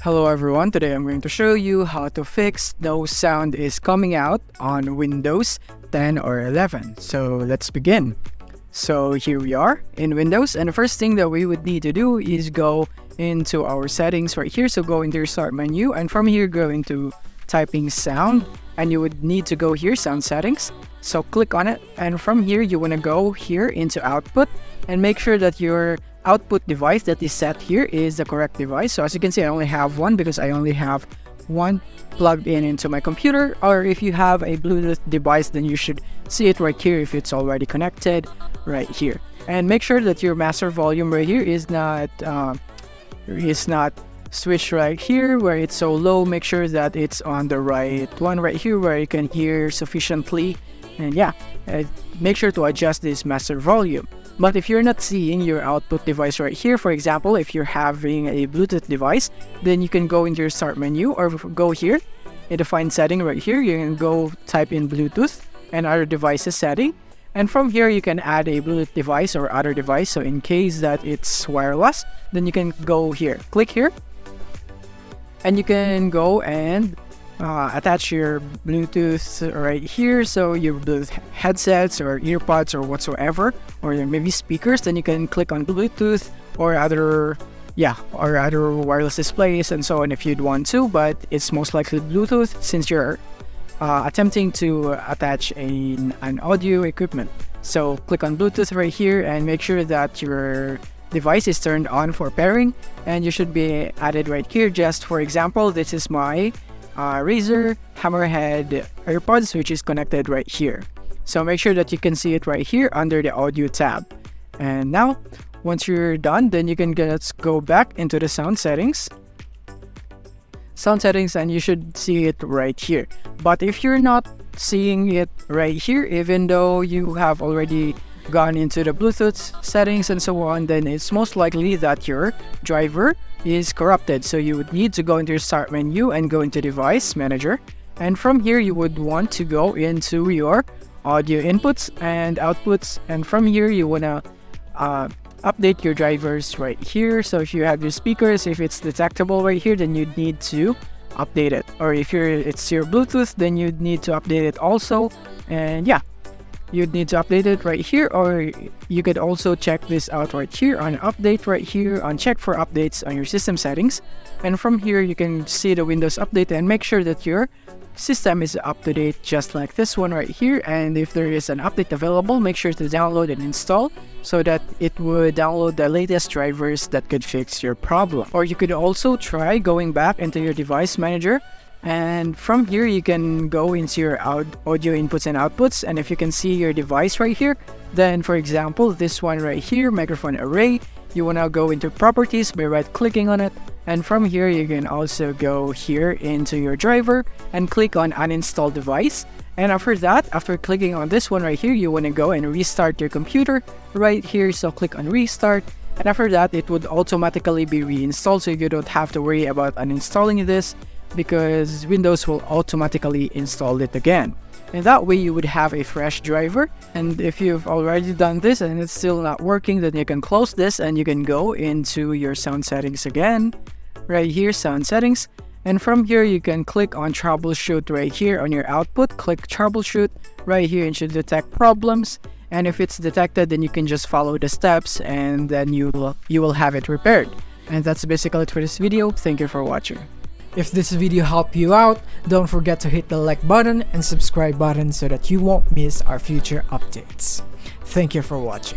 Hello everyone, today I'm going to show you how to fix no sound is coming out on Windows 10 or 11. So let's begin. So here we are in Windows, and the first thing that we would need to do is go into our settings right here. So go into your start menu, and from here go into typing sound, and you would need to go here, sound settings. So click on it, and from here you want to go here into output and make sure that your output device that is set here is the correct device. So as you can see, I only have one because I only have one plugged in into my computer. Or if you have a Bluetooth device, then you should see it right here if it's already connected right here. And make sure that your master volume right here is not switched right here where it's so low. Make sure that it's on the right one right here where you can hear sufficiently. And yeah, make sure to adjust this master volume. But if you're not seeing your output device right here, for example, if you're having a Bluetooth device, then you can go into your start menu or go here in the find setting right here. You can go type in Bluetooth and other devices setting. And from here, you can add a Bluetooth device or other device. So in case that it's wireless, then you can go here, click here, and you can go and attach your Bluetooth right here. So your Bluetooth headsets or earpods or whatsoever, or maybe speakers, then you can click on Bluetooth or other wireless displays and so on if you'd want to, but it's most likely Bluetooth since you're attempting to attach an audio equipment. So click on Bluetooth right here and make sure that your device is turned on for pairing, and you should be added right here. Just for example, this is my Razer Hammerhead AirPods, which is connected right here. So make sure that you can see it right here under the audio tab. And now, once you're done, then you can just go back into the sound settings, and you should see it right here. But if you're not seeing it right here, even though you have already gone into the Bluetooth settings and so on, then it's most likely that your driver is corrupted. So you would need to go into your start menu and go into device manager, and from here you would want to go into your audio inputs and outputs, and from here you want to update your drivers right here. So if you have your speakers, if it's detectable right here, then you'd need to update it, or if it's your Bluetooth, then you'd need to update it also. And yeah, you'd need to update it right here, or you could also check this out right here on update right here on check for updates on your system settings. And from here you can see the Windows update and make sure that your system is up to date, just like this one right here. And if there is an update available, make sure to download and install so that it would download the latest drivers that could fix your problem. Or you could also try going back into your device manager, and from here you can go into your audio inputs and outputs. And if you can see your device right here, then for example this one right here, microphone array, you want to go into properties by right clicking on it, and from here you can also go here into your driver and click on uninstall device. And after that, after clicking on this one right here, you want to go and restart your computer right here. So click on restart, and after that it would automatically be reinstalled, so you don't have to worry about uninstalling this because Windows will automatically install it again. And that way you would have a fresh driver. And if you've already done this and it's still not working, then you can close this and you can go into your sound settings again right here, sound settings. And from here you can click on troubleshoot right here on your output, click troubleshoot right here, and should detect problems. And if it's detected, then you can just follow the steps and then you will have it repaired. And that's basically it for this video. Thank you for watching. If this video helped you out, don't forget to hit the like button and subscribe button so that you won't miss our future updates. Thank you for watching.